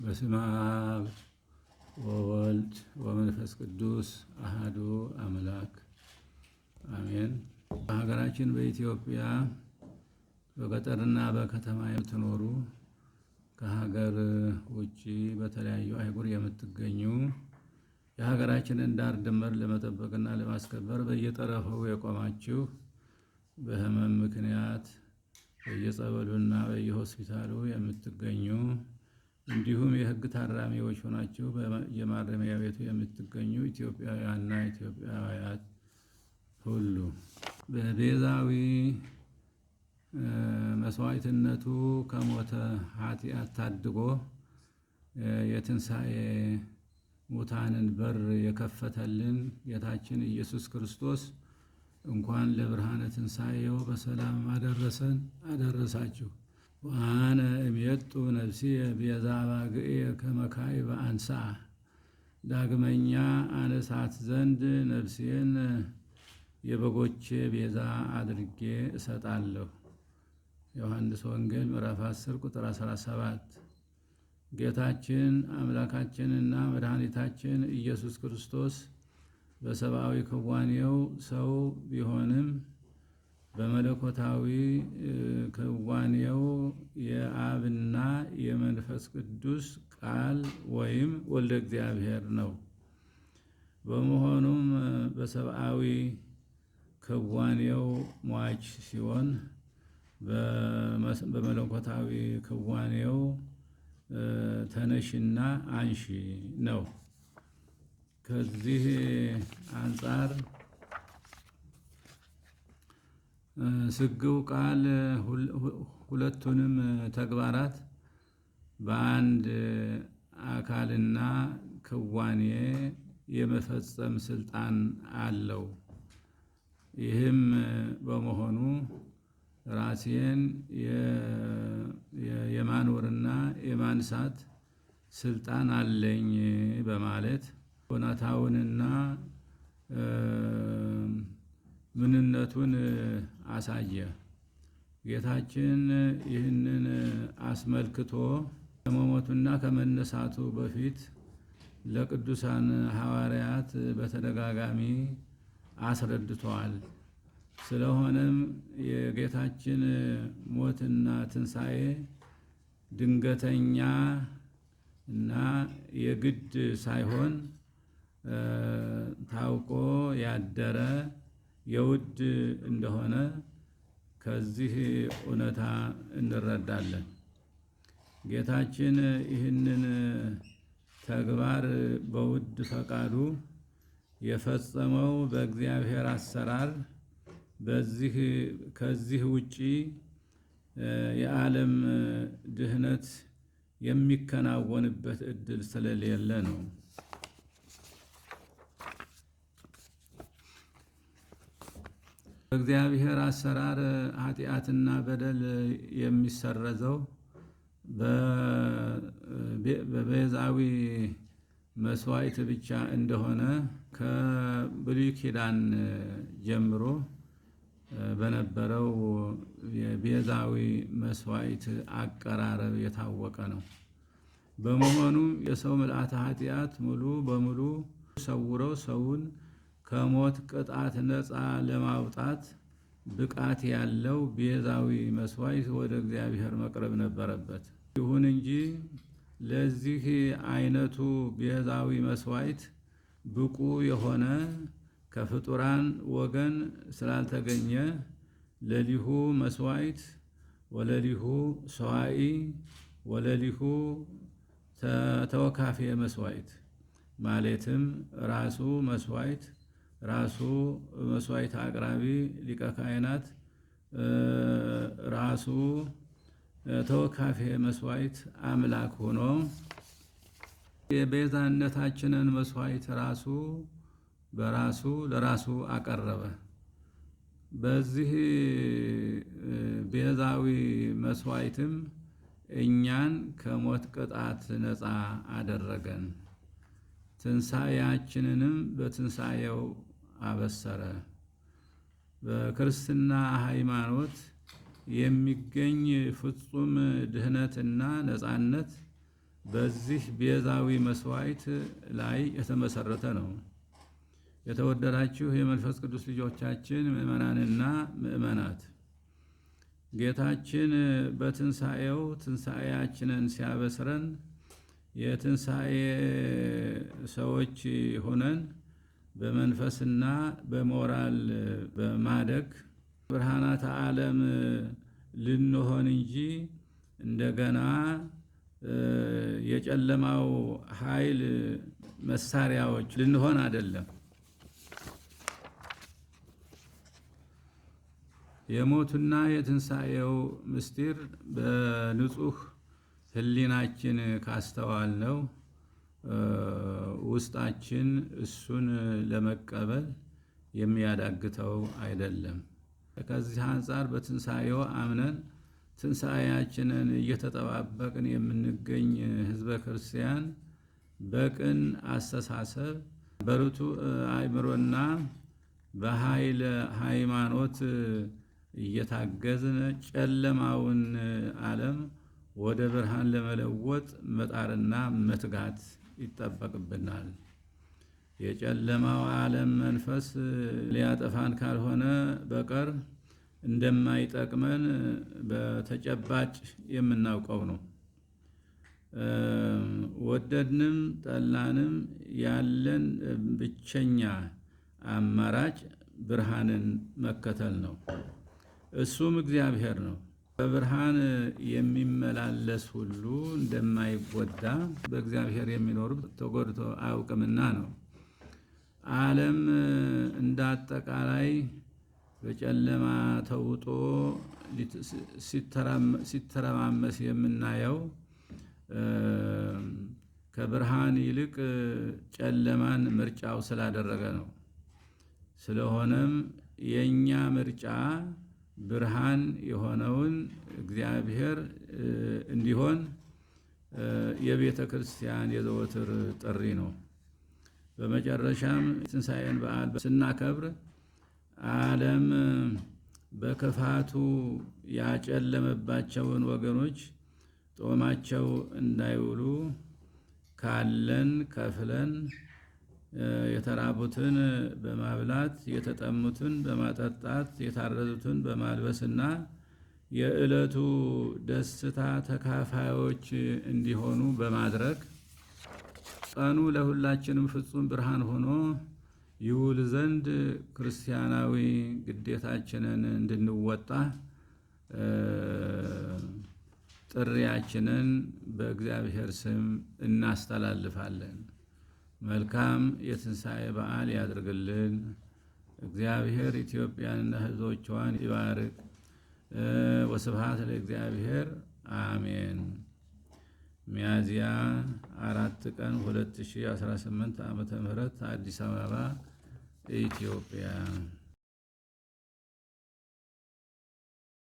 በስመ አብ ወወልድ ወመንፈስ ቅዱስ አሐዱ አምላክ አሜን። በሀገራችን በኢትዮጵያ በገጠርና በከተማ የምትኖሩ ከሀገር ውጪ በተለያዩ አህጉር የምትገኙ የሀገራችንን ዳር ድንበር ለመጠበቅና ለማስከበር በየጠረፉ የቆማችሁ በሕመም ምክንያት በየጸበሉና በየሆስፒታሉ የምትገኙ እንዲሁም የሕግ ታራሚዎች ሆናችሁ የማረሚያ ቤቱ የምትገኙ ኢትዮጵያውያንና ኢትዮጵያውያት ሁሉ በቤዛዊ መስዋዕትነቱ ከሞተ ኃጢአት ታድጎ የትንሣኤ ሙታንን በር የከፈተልን ጌታችን ኢየሱስ ክርስቶስ እንኳን ለብርሃነ ትንሣኤው በሰላም አደረሰን አደረሳችሁ። ወአነ እምየጡ ነፍስየ ቤዛ ባግዕየ ከመ ካዕበ አንሥአ። ዳግመኛ አነሳት ዘንድ ነፍሴን የበጎቼ ቤዛ አድርጌ እሰጣለሁ። ዮሐንስ ወንጌል ምዕራፍ 10 ቁጥር 17። ጌታችን አምላካችንና መድኃኒታችን ኢየሱስ ክርስቶስ በሰብአዊ ክዋኔው ሰው ቢሆንም በመለኮታዊ ክዋኔው የአብና የመንፈስ ቅዱስ ቃል ወይም ወልደ እግዚአብሔር ነው። በመሆኑም በሰብአዊ ክዋኔው ሟች ሲሆን በመለኮታዊ ክዋኔው ተነሽና አንሺ ነው። ከዚህ አንጻር ስግው ቃል ሁለቱንም ተግባራት በአንድ አካልና ክዋኔ የመፈጸም ስልጣን አለው። ይህም በመሆኑ ራሴን የማኖርና የማንሳት ስልጣን አለኝ በማለት እውነታውንና ምንነቱን አሳየ። ጌታችን ይህንን አስመልክቶ ከመሞቱና ከመነሳቱ በፊት ለቅዱሳን ሐዋርያት በተደጋጋሚ አስረድተዋል። ስለሆነም የጌታችን ሞትና ትንሣኤ ድንገተኛ እና የግድ ሳይሆን ታውቆ ያደረ የውድ እንደሆነ ከዚህ እውነታ እንረዳለን። ጌታችን ይህንን ተግባር በውድ ፈቃዱ የፈጸመው በእግዚአብሔር አሰራር ከዚህ ውጪ የዓለም ድህነት የሚከናወንበት እድል ስለሌለ ነው። በእግዚአብሔር አሰራር ኃጢአትና በደል የሚሰረዘው በቤዛዊ መስዋዕት ብቻ እንደሆነ ከብሉይ ኪዳን ጀምሮ በነበረው የቤዛዊ መስዋዕት አቀራረብ የታወቀ ነው። በመሆኑም የሰው ምልአተ ኃጢአት ሙሉ በሙሉ ሰውረው ሰውን ከሞት ቅጣት ነፃ ለማውጣት ብቃት ያለው ቤዛዊ መስዋዕት ወደ እግዚአብሔር መቅረብ ነበረበት። ይሁን እንጂ ለዚህ አይነቱ ቤዛዊ መስዋዕት ብቁ የሆነ ከፍጡራን ወገን ስላልተገኘ ለሊሁ መስዋዕት ወለሊሁ ሰዋኢ ወለሊሁ ተወካፌ መስዋዕት ማለትም ራሱ መስዋዕት አቅራቢ ሊቀ ካህናት ራሱ ተወካፌ መስዋዕት አምላክ ሆኖ የቤዛነታችንን መስዋዕት ለራሱ አቀረበ። በዚህ ቤዛዊ መስዋዕትም እኛን ከሞት ቅጣት ነፃ አደረገን። ትንሣኤያችንንም በትንሣኤው አበሰረ። በክርስትና ሃይማኖት የሚገኝ ፍጹም ድህነትና ነፃነት በዚህ ቤዛዊ መስዋዕት ላይ የተመሰረተ ነው። የተወደዳችሁ የመንፈስ ቅዱስ ልጆቻችን ምእመናንና ምእመናት፣ ጌታችን በትንሣኤው ትንሣኤያችንን ሲያበስረን የትንሣኤ ሰዎች ሆነን በመንፈስና በሞራል በማደግ ብርሃናተ ዓለም ልንሆን እንጂ እንደገና የጨለማው ኃይል መሳሪያዎች ልንሆን አይደለም። የሞቱና የትንሣኤው ምስጢር በንጹህ ሕሊናችን ካስተዋልነው ውስጣችን እሱን ለመቀበል የሚያዳግተው አይደለም። ከዚህ አንጻር በትንሣኤው አምነን ትንሣኤያችንን እየተጠባበቅን የምንገኝ ሕዝበ ክርስቲያን በቅን አስተሳሰብ በርቱዕ አእምሮና በኃይለ ሃይማኖት እየታገዝን ጨለማውን ዓለም ወደ ብርሃን ለመለወጥ መጣርና መትጋት ይጠበቅብናል። የጨለማው ዓለም መንፈስ ሊያጠፋን ካልሆነ በቀር እንደማይጠቅመን በተጨባጭ የምናውቀው ነው። ወደድንም ጠላንም ያለን ብቸኛ አማራጭ ብርሃንን መከተል ነው። እሱም እግዚአብሔር ነው። በብርሃን የሚመላለስ ሁሉ እንደማይጎዳ በእግዚአብሔር የሚኖር ተጎድቶ አያውቅምና ነው። ዓለም እንዳጠቃላይ በጨለማ ተውጦ ሲተረማመስ የምናየው ከብርሃን ይልቅ ጨለማን ምርጫው ስላደረገ ነው። ስለሆነም የኛ ምርጫ ብርሃን የሆነውን እግዚአብሔር እንዲሆን የቤተ ክርስቲያን የዘወትር ጥሪ ነው። በመጨረሻም ትንሣኤን በዓል ስናከብር ዓለም በክፋቱ ያጨለመባቸውን ወገኖች ጦማቸው እንዳይውሉ ካለን ከፍለን የተራቡትን በማብላት የተጠሙትን በማጠጣት የታረዙትን በማልበስና የዕለቱ ደስታ ተካፋዮች እንዲሆኑ በማድረግ ቀኑ ለሁላችንም ፍጹም ብርሃን ሆኖ ይውል ዘንድ ክርስቲያናዊ ግዴታችንን እንድንወጣ ጥሪያችንን በእግዚአብሔር ስም እናስተላልፋለን። መልካም የትንሣኤ በዓል ያድርግልን። እግዚአብሔር ኢትዮጵያንና ሕዝቦቿን ይባርክ። ወስብሐት ለእግዚአብሔር አሜን። ሚያዝያ 4 ቀን 2018 ዓ.ም አዲስ አበባ ኢትዮጵያ